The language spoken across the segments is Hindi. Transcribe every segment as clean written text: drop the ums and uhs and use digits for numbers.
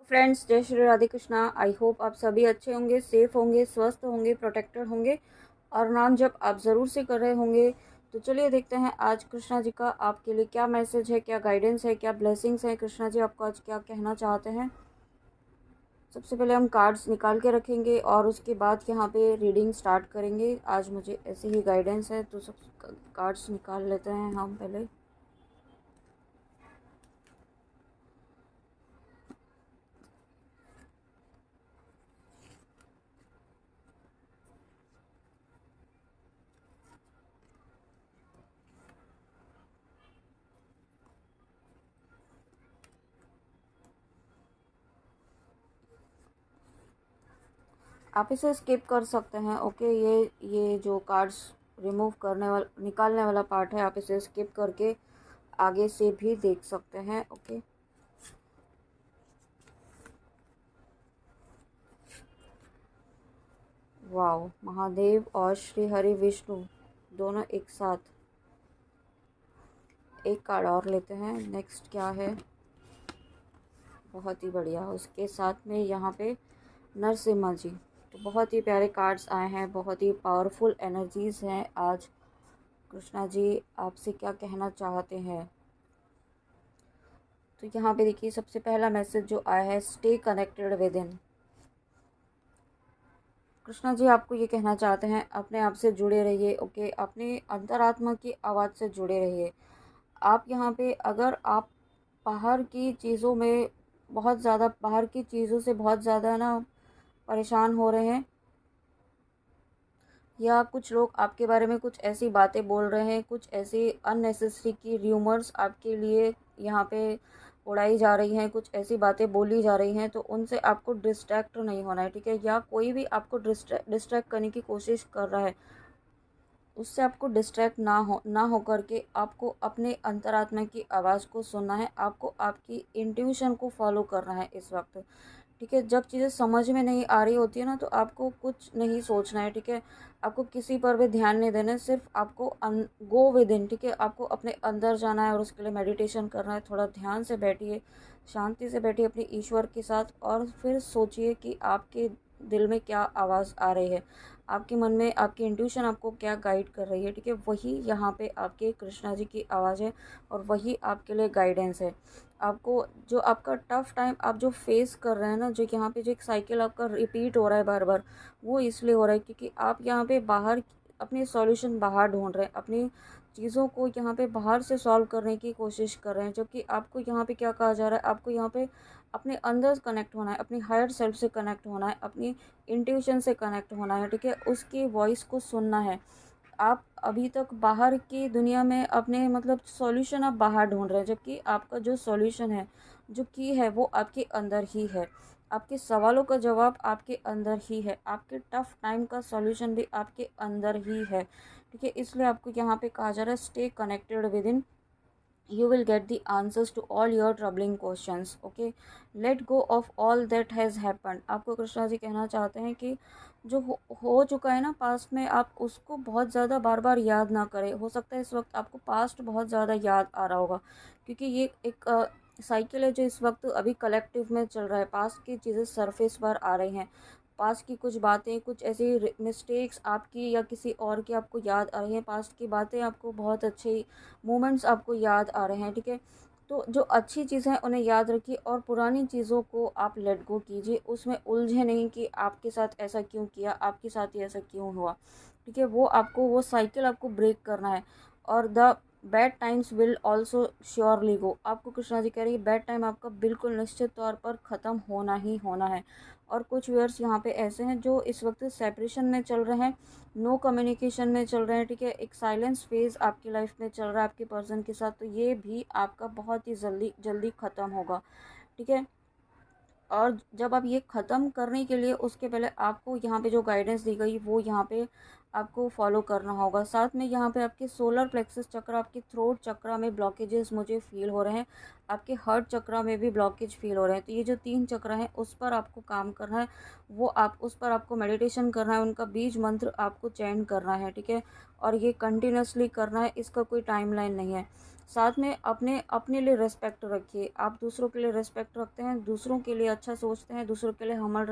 फ्रेंड्स, जय श्री राधे कृष्णा। आई होप आप सभी अच्छे होंगे, सेफ होंगे, स्वस्थ होंगे, प्रोटेक्टेड होंगे और नाम जप आप ज़रूर से कर रहे होंगे। तो चलिए देखते हैं आज कृष्णा जी का आपके लिए क्या मैसेज है, क्या गाइडेंस है, क्या ब्लेसिंग्स है। कृष्णा जी आपको आज क्या कहना चाहते हैं। सबसे पहले हम कार्ड्स निकाल के रखेंगे और उसके बाद यहाँ पे रीडिंग स्टार्ट करेंगे। आज मुझे ऐसे ही गाइडेंस है तो सब कार्ड्स निकाल लेते हैं हम पहले। आप इसे स्किप कर सकते हैं। ओके, ये जो कार्ड्स रिमूव करने वाला निकालने वाला पार्ट है, आप इसे स्किप करके आगे से भी देख सकते हैं। ओके, वाओ, महादेव और श्री हरि विष्णु दोनों एक साथ। एक कार्ड और लेते हैं। नेक्स्ट क्या है। बहुत ही बढ़िया। उसके साथ में यहाँ पे नरसिम्हा जी। तो बहुत ही प्यारे कार्ड्स आए हैं, बहुत ही पावरफुल एनर्जीज हैं। आज कृष्णा जी आपसे क्या कहना चाहते हैं। तो यहाँ पे देखिए, सबसे पहला मैसेज जो आया है, stay connected with in. Krishna ji आपको ये कहना चाहते हैं, अपने आप से जुड़े रहिए। ओके, अपने अंतरात्मा की आवाज़ से जुड़े रहिए। आप यहाँ पे अगर आप बाहर की चीज़ों में बहुत ज़्यादा, बाहर की चीज़ों से बहुत ज़्यादा ना परेशान हो रहे हैं, या कुछ लोग आपके बारे में कुछ ऐसी बातें बोल रहे हैं, कुछ ऐसी अननेसेसरी की र्यूमर्स आपके लिए यहाँ पे उड़ाई जा रही हैं, कुछ ऐसी बातें बोली जा रही हैं, तो उनसे आपको डिस्ट्रैक्ट नहीं होना है। ठीक है, या कोई भी आपको डिस्ट्रैक्ट करने की कोशिश कर रहा है, उससे आपको डिस्ट्रैक्ट ना हो करके आपको अपने अंतरात्मा की आवाज़ को सुनना है। आपको आपकी इंट्यूशन को फॉलो करना है इस वक्त। ठीक है, जब चीज़ें समझ में नहीं आ रही होती है ना, तो आपको कुछ नहीं सोचना है। ठीक है, आपको किसी पर भी ध्यान नहीं देना है, सिर्फ आपको गो विद इन। ठीक है, आपको अपने अंदर जाना है और उसके लिए मेडिटेशन करना है। थोड़ा ध्यान से बैठिए, शांति से बैठिए अपने ईश्वर के साथ और फिर सोचिए कि आपके दिल में क्या आवाज़ आ रही है, आपके मन में आपकी इंट्यूशन आपको क्या गाइड कर रही है। ठीक है, वही यहाँ पे आपके कृष्णा जी की आवाज़ है और वही आपके लिए गाइडेंस है। आपको जो आपका टफ टाइम आप जो फेस कर रहे हैं ना, जो यहाँ पे जो एक साइकिल आपका रिपीट हो रहा है बार बार, वो इसलिए हो रहा है क्योंकि आप यहाँ पे बाहर अपनी सॉल्यूशन बाहर ढूंढ रहे हैं, अपनी चीज़ों को यहाँ पे बाहर से सॉल्व करने की कोशिश कर रहे हैं। जबकि आपको यहाँ पे क्या कहा जा रहा है, आपको यहाँ पे अपने अंदर कनेक्ट होना है, अपनी हायर सेल्फ से कनेक्ट होना है, अपनी इंट्यूशन से कनेक्ट होना है। ठीक है, उसकी वॉइस को सुनना है। आप अभी तक बाहर की दुनिया में अपने मतलब सॉल्यूशन आप बाहर ढूंढ रहे हैं, जबकि आपका जो सॉल्यूशन है, जो की है, वो आपके अंदर ही है। आपके सवालों का जवाब आपके अंदर ही है। आपके टफ टाइम का सॉल्यूशन भी आपके अंदर ही है। ठीक है, इसलिए आपको यहाँ पे कहा जा रहा है, stay connected with in, you will get the answers to all your troubling questions. Okay, let go of all that has happened. आपको कृष्णा जी कहना चाहते हैं कि जो हो चुका है ना पास्ट में, आप उसको बहुत ज़्यादा बार बार याद ना करें। हो सकता है इस वक्त आपको पास्ट बहुत ज़्यादा याद आ रहा होगा, क्योंकि ये एक साइकिल है जो इस वक्त अभी कलेक्टिव में चल रहा है। पास्ट की चीज़ें सरफेस पर आ रही हैं, पास्ट की कुछ बातें, कुछ ऐसी मिस्टेक्स आपकी या किसी और की आपको याद आ रही हैं, पास्ट की बातें आपको, बहुत अच्छे मोमेंट्स आपको याद आ रहे हैं। ठीक है, तो जो अच्छी चीज़ें हैं उन्हें याद रखिए और पुरानी चीज़ों को आप लेट गो कीजिए। उसमें उलझे नहीं कि आपके साथ ऐसा क्यों किया, आपके साथ ही ऐसा क्यों हुआ। ठीक है, वो आपको, वो साइकिल आपको ब्रेक करना है। और the bad times will also surely गो। आपको कृष्णा जी कह रही है, बैड टाइम आपका बिल्कुल निश्चित तौर पर ख़त्म होना ही होना है। और कुछ व्यूअर्स यहाँ पे ऐसे हैं जो इस वक्त सेपरेशन में चल रहे हैं, नो कम्युनिकेशन में चल रहे हैं। ठीक है, एक साइलेंस फेज़ आपकी लाइफ में चल रहा है आपके पर्सन के साथ, तो ये भी आपका बहुत ही जल्दी जल्दी ख़त्म होगा। ठीक है, और जब आप ये ख़त्म करने के लिए, उसके पहले आपको यहाँ पे जो गाइडेंस दी गई वो यहाँ पे आपको फॉलो करना होगा। साथ में यहाँ पे आपके सोलर प्लेक्सस चक्र, आपके थ्रोट चक्रा में ब्लॉकेजेस मुझे फील हो रहे हैं, आपके हार्ट चक्रा में भी ब्लॉकेज फील हो रहे हैं। तो ये जो 3 चक्र हैं उस पर आपको काम करना है, वो आप उस पर आपको मेडिटेशन करना है, उनका बीज मंत्र आपको चैन करना है। ठीक है, और ये कंटिन्यूसली करना है, इसका कोई टाइमलाइन नहीं है। साथ में अपने अपने लिए रिस्पेक्ट रखिए। आप दूसरों के लिए रिस्पेक्ट रखते हैं, दूसरों के लिए अच्छा सोचते हैं, दूसरों के लिए हम्बल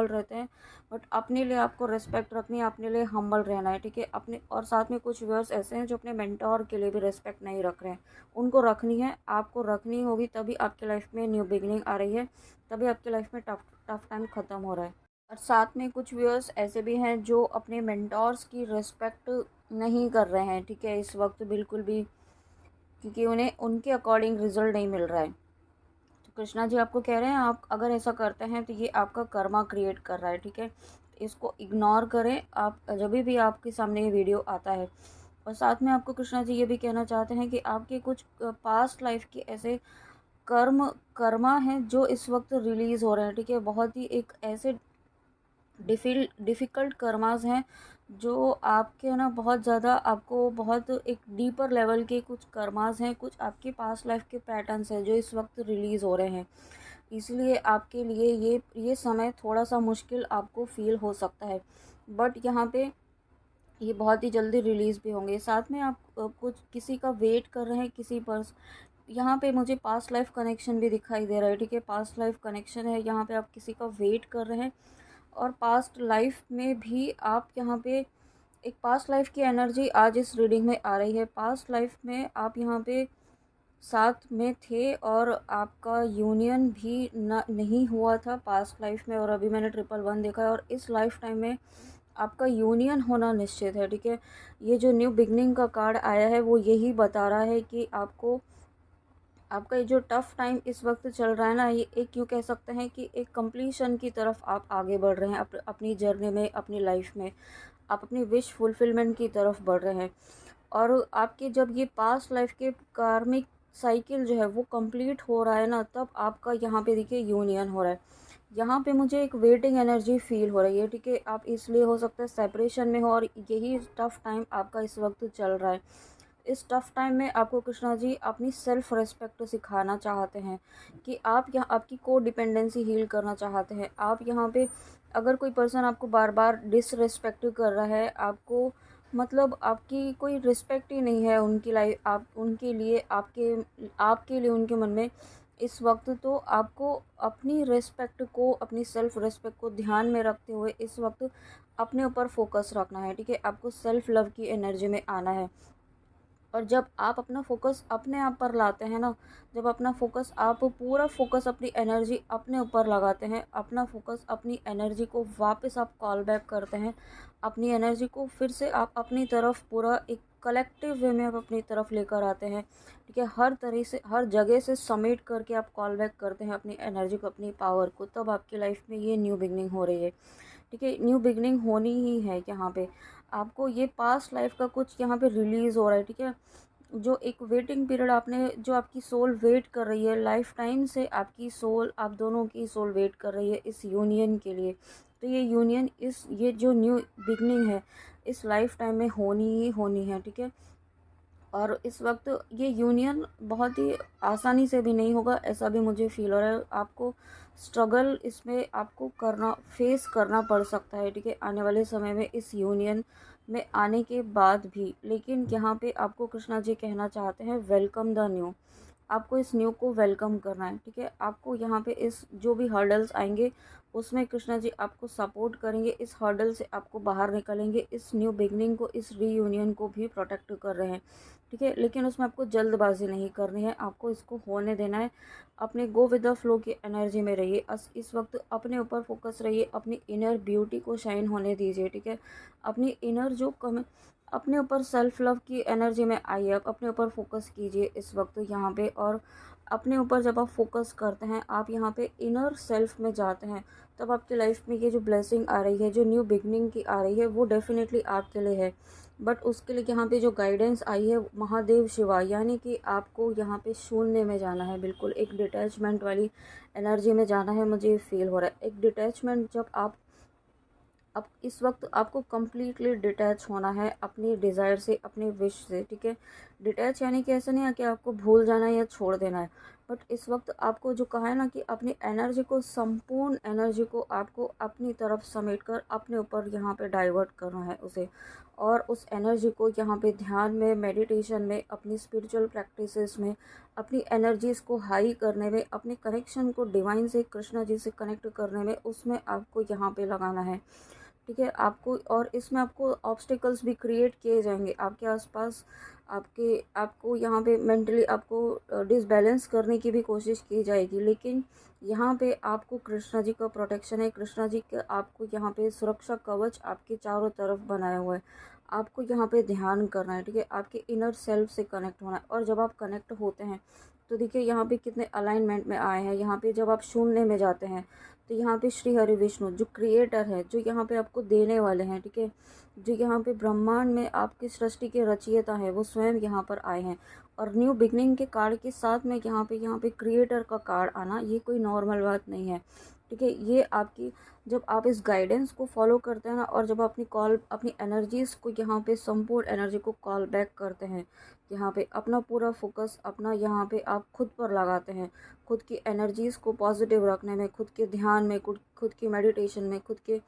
रहते हैं, बट अपने लिए आपको रिस्पेक्ट रखनी है, अपने लिए हम्बल रहना है, ठीक है। अपने और साथ में कुछ व्यूअर्स ऐसे हैं जो अपने मेंटोर के लिए भी रिस्पेक्ट नहीं रख रहे हैं, उनको रखनी है, आपको रखनी होगी, तभी आपकी लाइफ में न्यू बिगनिंग आ रही है, तभी आपकी लाइफ में टफ टफ टाइम ख़त्म हो रहा है। और साथ में कुछ व्यूअर्स ऐसे भी हैं जो अपने मेंटोर्स की रिस्पेक्ट नहीं कर रहे हैं, ठीक है, इस वक्त बिल्कुल भी, क्योंकि उन्हें उनके अकॉर्डिंग रिजल्ट नहीं मिल रहा है। तो कृष्णा जी आपको कह रहे हैं, आप अगर ऐसा करते हैं तो ये आपका कर्मा क्रिएट कर रहा है, ठीक है। इसको इग्नोर करें आप जब भी आपके सामने ये वीडियो आता है। और साथ में आपको कृष्णा जी ये भी कहना चाहते हैं कि आपके कुछ पास्ट लाइफ के ऐसे कर्मा हैं जो इस वक्त रिलीज़ हो रहे हैं, ठीक है। बहुत ही एक ऐसे डिफ़िकल्ट कर्मास हैं जो आपके ना बहुत ज़्यादा, आपको बहुत एक डीपर लेवल के कुछ कर्मास हैं, कुछ आपके पास्ट लाइफ के पैटर्न्स हैं जो इस वक्त रिलीज़ हो रहे हैं। इसलिए आपके लिए ये समय थोड़ा सा मुश्किल आपको फील हो सकता है, बट यहाँ पे ये बहुत ही जल्दी रिलीज़ भी होंगे। साथ में आप कुछ किसी का वेट कर रहे हैं, किसी पर, यहाँ पे मुझे पास्ट लाइफ कनेक्शन भी दिखाई दे रहा है, ठीक है। पास्ट लाइफ कनेक्शन है, यहाँ पे आप किसी का वेट कर रहे हैं, और पास्ट लाइफ में भी आप यहाँ पे एक पास्ट लाइफ की एनर्जी आज इस रीडिंग में आ रही है। पास्ट लाइफ में आप यहाँ पे साथ में थे और आपका यूनियन भी नहीं हुआ था पास्ट लाइफ में, और अभी मैंने 111 देखा है, और इस लाइफ टाइम में आपका यूनियन होना निश्चित है, ठीक है। ये जो न्यू बिगनिंग का कार्ड आया है वो यही बता रहा है कि आपको, आपका ये जो टफ़ टाइम इस वक्त चल रहा है ना, ये एक यूँ कह सकते हैं कि एक कंप्लीशन की तरफ आप आगे बढ़ रहे हैं अपनी जर्नी में, अपनी लाइफ में आप अपनी विश फुलफिलमेंट की तरफ बढ़ रहे हैं। और आपके जब ये पास्ट लाइफ के कार्मिक साइकिल जो है वो कंप्लीट हो रहा है ना, तब आपका यहाँ पे देखिए यूनियन हो रहा है। यहाँ पे मुझे एक वेटिंग एनर्जी फील हो रही है, ठीक है। आप इसलिए हो सकता है सेपरेशन में हो, और यही टफ़ टाइम आपका इस वक्त चल रहा है। इस टफ़ टाइम में आपको कृष्णा जी अपनी सेल्फ़ रिस्पेक्ट सिखाना चाहते हैं, कि आप यहाँ आपकी को डिपेंडेंसी हील करना चाहते हैं। आप यहाँ पे अगर कोई पर्सन आपको बार बार डिसरिस्पेक्ट कर रहा है, आपको मतलब आपकी कोई रिस्पेक्ट ही नहीं है उनकी लाइफ, आप उनके लिए, आपके लिए उनके मन में इस वक्त, तो आपको अपनी रिस्पेक्ट को, अपनी सेल्फ़ रिस्पेक्ट को ध्यान में रखते हुए इस वक्त अपने ऊपर फोकस रखना है, ठीक है। आपको सेल्फ़ लव की एनर्जी में आना है। और जब आप अपना फ़ोकस अपने आप पर लाते हैं ना, जब अपना फ़ोकस, आप पूरा फ़ोकस अपनी एनर्जी अपने ऊपर लगाते हैं, अपना फ़ोकस अपनी एनर्जी को वापस आप कॉल बैक करते हैं, अपनी एनर्जी को फिर से आप अपनी तरफ पूरा एक कलेक्टिव वे में आप अपनी तरफ लेकर आते हैं, ठीक है। हर तरह से, हर जगह से समेट करके आप कॉल बैक करते हैं अपनी एनर्जी को, अपनी पावर को, तब आपकी लाइफ में ये न्यू बिगनिंग हो रही है, ठीक है। न्यू बिगनिंग होनी ही है यहाँ पे। आपको ये पास्ट लाइफ का कुछ यहाँ पे रिलीज़ हो रहा है, ठीक है। जो एक वेटिंग पीरियड आपने, जो आपकी सोल वेट कर रही है लाइफ टाइम से, आपकी सोल, आप दोनों की सोल वेट कर रही है इस यूनियन के लिए। तो ये यूनियन, ये जो न्यू बिगनिंग है इस लाइफ टाइम में होनी ही होनी है, ठीक है। और इस वक्त ये यूनियन बहुत ही आसानी से भी नहीं होगा, ऐसा भी मुझे फील हो रहा है। आपको स्ट्रगल इसमें आपको फेस करना पड़ सकता है, ठीक है, आने वाले समय में इस यूनियन में आने के बाद भी। लेकिन यहाँ पे आपको कृष्णा जी कहना चाहते हैं, वेलकम द न्यू। आपको इस न्यू को वेलकम करना है, ठीक है। आपको यहाँ पे इस जो भी हर्डल्स आएंगे उसमें कृष्णा जी आपको सपोर्ट करेंगे, इस हर्डल से आपको बाहर निकलेंगे, इस न्यू बिगनिंग को, इस रीयूनियन को भी प्रोटेक्ट कर रहे हैं, ठीक है। लेकिन उसमें आपको जल्दबाजी नहीं करनी है, आपको इसको होने देना है। अपने गो विद द फ्लो की एनर्जी में रहिए, इस वक्त अपने ऊपर फोकस रहिए, अपनी इनर ब्यूटी को शाइन होने दीजिए, ठीक है। अपनी इनर जो कम, अपने ऊपर सेल्फ लव की एनर्जी में आइए, आप अपने ऊपर फोकस कीजिए इस वक्त यहाँ पे। और अपने ऊपर जब आप फोकस करते हैं, आप यहाँ पे इनर सेल्फ में जाते हैं, तब आपकी लाइफ में ये जो ब्लेसिंग आ रही है, जो न्यू बिगनिंग की आ रही है, वो डेफिनेटली आपके लिए है। बट उसके लिए यहाँ पे जो गाइडेंस आई है महादेव शिवा, यानी कि आपको यहाँ पे शून्य में जाना है, बिल्कुल एक डिटैचमेंट वाली एनर्जी में जाना है, मुझे फील हो रहा है। एक डिटैचमेंट, जब आप, अब इस वक्त आपको कम्प्लीटली डिटैच होना है अपनी डिज़ायर से, अपनी विश से, ठीक है। डिटैच यानी कि ऐसा नहीं है कि आपको भूल जाना है या छोड़ देना है। बट इस वक्त आपको जो कहा है ना कि अपनी एनर्जी को, संपूर्ण एनर्जी को आपको अपनी तरफ समेट कर अपने ऊपर यहाँ पे डाइवर्ट करना है उसे, और उस एनर्जी को यहाँ पे ध्यान में, मेडिटेशन में, अपनी स्पिरिचुअल प्रैक्टिसेस में, अपनी एनर्जीज़ को हाई करने में, अपने कनेक्शन को डिवाइन से, कृष्णा जी से कनेक्ट करने में, उसमें आपको यहाँ पे लगाना है। ठीक है आपको, और इसमें आपको ऑब्स्टिकल्स भी क्रिएट किए जाएंगे आपके आसपास, आपको यहाँ पे मेंटली आपको डिसबैलेंस करने की भी कोशिश की जाएगी, लेकिन यहाँ पे आपको कृष्णा जी का प्रोटेक्शन है, कृष्णा जी का आपको यहाँ पे सुरक्षा कवच आपके चारों तरफ बनाया हुआ है। आपको यहाँ पे ध्यान करना है, ठीक है, आपके इनर सेल्फ से कनेक्ट होना है। और जब आप कनेक्ट होते हैं तो देखिए यहाँ पे कितने अलाइनमेंट में आए हैं। यहाँ पे जब आप शून्य में जाते हैं तो यहाँ पे श्री हरि विष्णु जो क्रिएटर है, जो यहाँ पे आपको देने वाले हैं, ठीक है, जो यहाँ पे ब्रह्मांड में आपकी सृष्टि के रचयिता है, वो स्वयं यहाँ पर आए हैं। और न्यू बिगनिंग के कार्ड के साथ में यहाँ पे क्रिएटर का कार्ड आना, ये कोई नॉर्मल बात नहीं है। ठीक है, ये आपकी, जब आप इस गाइडेंस को फॉलो करते हैं ना, और जब अपनी एनर्जीज़ को यहाँ पे, संपूर्ण एनर्जी को कॉल बैक करते हैं, यहाँ पे अपना पूरा फोकस अपना यहाँ पे आप खुद पर लगाते हैं, खुद की एनर्जीज़ को पॉजिटिव रखने में, खुद के ध्यान में, खुद की मेडिटेशन में, खुद के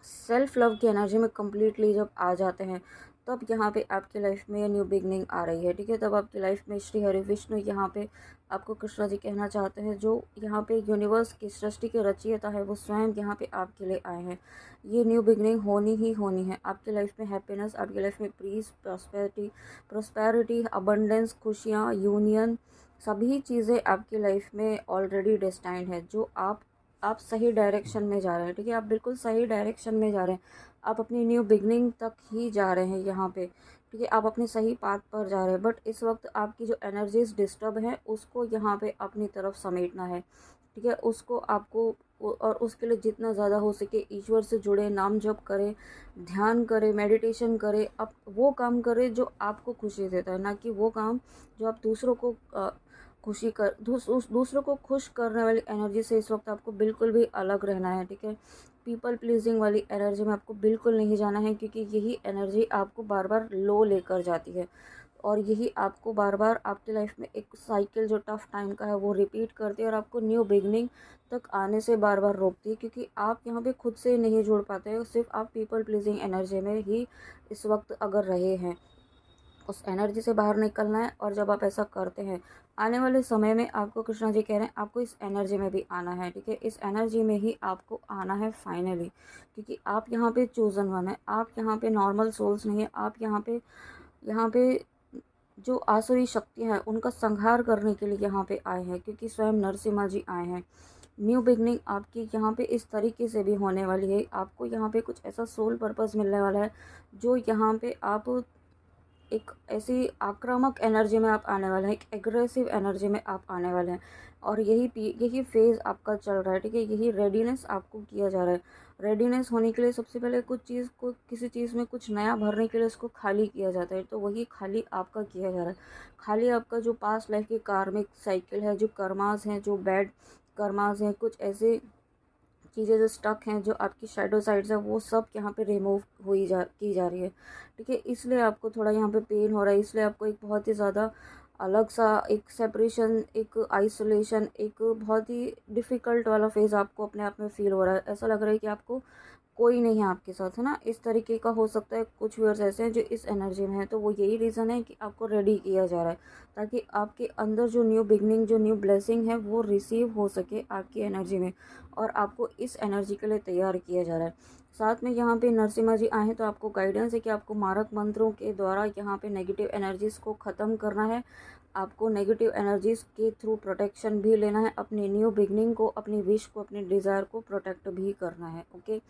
सेल्फ लव की एनर्जी में कम्प्लीटली जब आ जाते हैं, तब यहाँ पे आपकी लाइफ में न्यू बिगनिंग आ रही है। ठीक है, तब आपकी लाइफ में श्री हरि विष्णु यहाँ पे आपको कृष्णा जी कहना चाहते हैं, जो यहाँ पे यूनिवर्स की सृष्टि के रचयिता है, वो स्वयं यहाँ पे आपके लिए आए हैं। ये न्यू बिगनिंग होनी ही होनी है। आपकी लाइफ में हैप्पीनेस, आपकी लाइफ में पीस, प्रॉस्पेरिटी, अबंडेंस, खुशियाँ, यूनियन, सभी चीज़ें आपकी लाइफ में ऑलरेडी डेस्टाइंड है। जो आप सही डायरेक्शन में जा रहे हैं। ठीक है, आप बिल्कुल सही डायरेक्शन में जा रहे हैं। आप अपनी न्यू बिगनिंग तक ही जा रहे हैं यहाँ पे। ठीक है, आप अपने सही पाथ पर जा रहे हैं। बट इस वक्त आपकी जो एनर्जीज डिस्टर्ब है, उसको यहाँ पे अपनी तरफ समेटना है। ठीक है, उसको आपको, और उसके लिए जितना ज़्यादा हो सके ईश्वर से जुड़े, नाम जप करें, ध्यान करें, मेडिटेशन करें। आप वो काम करें जो आपको खुशी देता है, ना कि वो काम जो आप दूसरों को दूसरों को खुश करने वाली एनर्जी से इस वक्त आपको बिल्कुल भी अलग रहना है। ठीक है, पीपल प्लीजिंग वाली एनर्जी में आपको बिल्कुल नहीं जाना है, क्योंकि यही एनर्जी आपको बार बार लो लेकर जाती है, और यही आपको बार बार आपकी लाइफ में एक साइकिल जो टफ टाइम का है वो रिपीट करती है, और आपको न्यू बिगनिंग तक आने से बार बार रोकती है, क्योंकि आप यहाँ पे खुद से नहीं जुड़ पाते हैं। सिर्फ आप पीपल प्लीजिंग एनर्जी में ही इस वक्त अगर रहे हैं, उस एनर्जी से बाहर निकलना है। और जब आप ऐसा करते हैं, आने वाले समय में आपको कृष्णा जी कह रहे हैं आपको इस एनर्जी में भी आना है। ठीक है, इस एनर्जी में ही आपको आना है फाइनली, क्योंकि आप यहाँ पे चूजन वन है। आप यहाँ पे नॉर्मल सोल्स नहीं है। आप यहाँ पे जो आसुरी शक्तियाँ हैं उनका संहार करने के लिए यहाँ पे आए हैं, क्योंकि स्वयं नरसिम्हा जी आए हैं। न्यू बिगनिंग आपकी यहाँ पे इस तरीके से भी होने वाली है। आपको यहाँ पे कुछ ऐसा सोल पर्पस मिलने वाला है, जो यहाँ पे आप एक ऐसी आक्रामक एनर्जी में आप आने वाले हैं, एक एग्रेसिव एनर्जी में आप आने वाले हैं। और यही फेज़ आपका चल रहा है। ठीक है, यही रेडीनेस आपको किया जा रहा है। रेडीनेस होने के लिए सबसे पहले किसी चीज़ में कुछ नया भरने के लिए उसको खाली किया जाता है, तो वही खाली आपका किया जा रहा है। खाली आपका जो पास्ट लाइफ की कार्मिक साइकिल है, जो कर्मास हैं, जो बैड कर्मास हैं, कुछ ऐसे चीज़ें जो स्टक हैं, जो आपकी शैडो साइड्स है, वो सब यहाँ पे रिमूव की जा रही है। ठीक है, इसलिए आपको थोड़ा यहाँ पे पेन हो रहा है, इसलिए आपको एक बहुत ही ज़्यादा अलग सा एक सेपरेशन, एक आइसोलेशन, एक बहुत ही डिफ़िकल्ट वाला फेज़ आपको अपने आप में फ़ील हो रहा है। ऐसा लग रहा है कि आपको कोई नहीं है आपके साथ, है ना। इस तरीके का हो सकता है। कुछ व्यूअर्स ऐसे हैं जो इस एनर्जी में है, तो वो यही रीज़न है कि आपको रेडी किया जा रहा है, ताकि आपके अंदर जो न्यू बिगनिंग, जो न्यू ब्लेसिंग है, वो रिसीव हो सके आपकी एनर्जी में, और आपको इस एनर्जी के लिए तैयार किया जा रहा है। साथ में यहाँ पे नरसिम्हा जी आए हैं, तो आपको गाइडेंस है कि आपको मारक मंत्रों के द्वारा यहाँ पे नेगेटिव एनर्जीज़ को ख़त्म करना है। आपको नेगेटिव एनर्जीज़ के थ्रू प्रोटेक्शन भी लेना है। अपनी न्यू बिगनिंग को, अपनी विश को, अपने डिज़ायर को प्रोटेक्ट भी करना है। ओके,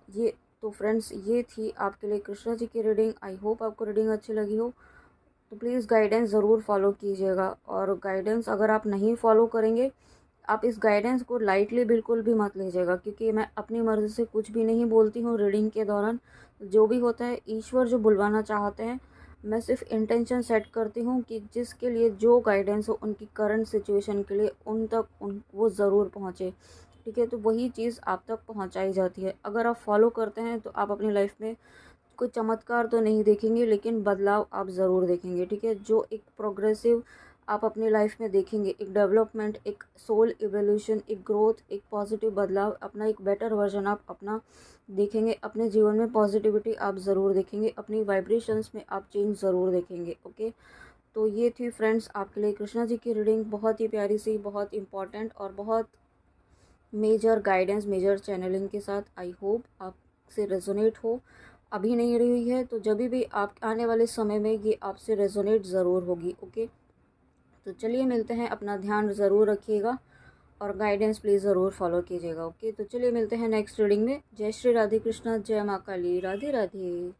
ये तो फ्रेंड्स, ये थी आपके लिए कृष्णा जी की रीडिंग। आई होप आपको रीडिंग अच्छी लगी हो। तो प्लीज़ गाइडेंस ज़रूर फॉलो कीजिएगा, और गाइडेंस अगर आप नहीं फॉलो करेंगे, आप इस गाइडेंस को लाइटली बिल्कुल भी मत लीजिएगा, क्योंकि मैं अपनी मर्ज़ी से कुछ भी नहीं बोलती हूँ रीडिंग के दौरान। जो भी होता है ईश्वर जो बुलवाना चाहते हैं, मैं सिर्फ इंटेंशन सेट करती हूँ कि जिसके लिए जो गाइडेंस हो उनकी करंट सिचुएशन के लिए वो ज़रूर पहुँचे। ठीक है, तो वही चीज़ आप तक पहुँचाई जाती है। अगर आप फॉलो करते हैं तो आप अपनी लाइफ में कोई चमत्कार तो नहीं देखेंगे, लेकिन बदलाव आप ज़रूर देखेंगे। ठीक है, जो एक प्रोग्रेसिव आप अपनी लाइफ में देखेंगे एक डेवलपमेंट, एक सोल इवोल्यूशन, एक ग्रोथ, एक पॉजिटिव बदलाव, अपना एक बेटर वर्जन आप अपना देखेंगे। अपने जीवन में पॉजिटिविटी आप ज़रूर देखेंगे, अपनी वाइब्रेशंस में आप चेंज ज़रूर देखेंगे। ओके, तो ये थी फ्रेंड्स आपके लिए कृष्णा जी की रीडिंग, बहुत ही प्यारी सी, बहुत इंपॉर्टेंट और बहुत मेजर गाइडेंस, मेजर चैनलिंग के साथ। आई होप आपसे रेजोनेट हो। अभी नहीं रही हुई है तो जब भी आप आने वाले समय में ये आपसे रेजोनेट ज़रूर होगी। ओके, तो चलिए मिलते हैं, अपना ध्यान ज़रूर रखिएगा और गाइडेंस प्लीज़ ज़रूर फॉलो कीजिएगा। ओके, तो चलिए मिलते हैं नेक्स्ट रीडिंग में। जय श्री राधे कृष्णा, जय माँ काली, राधे राधे।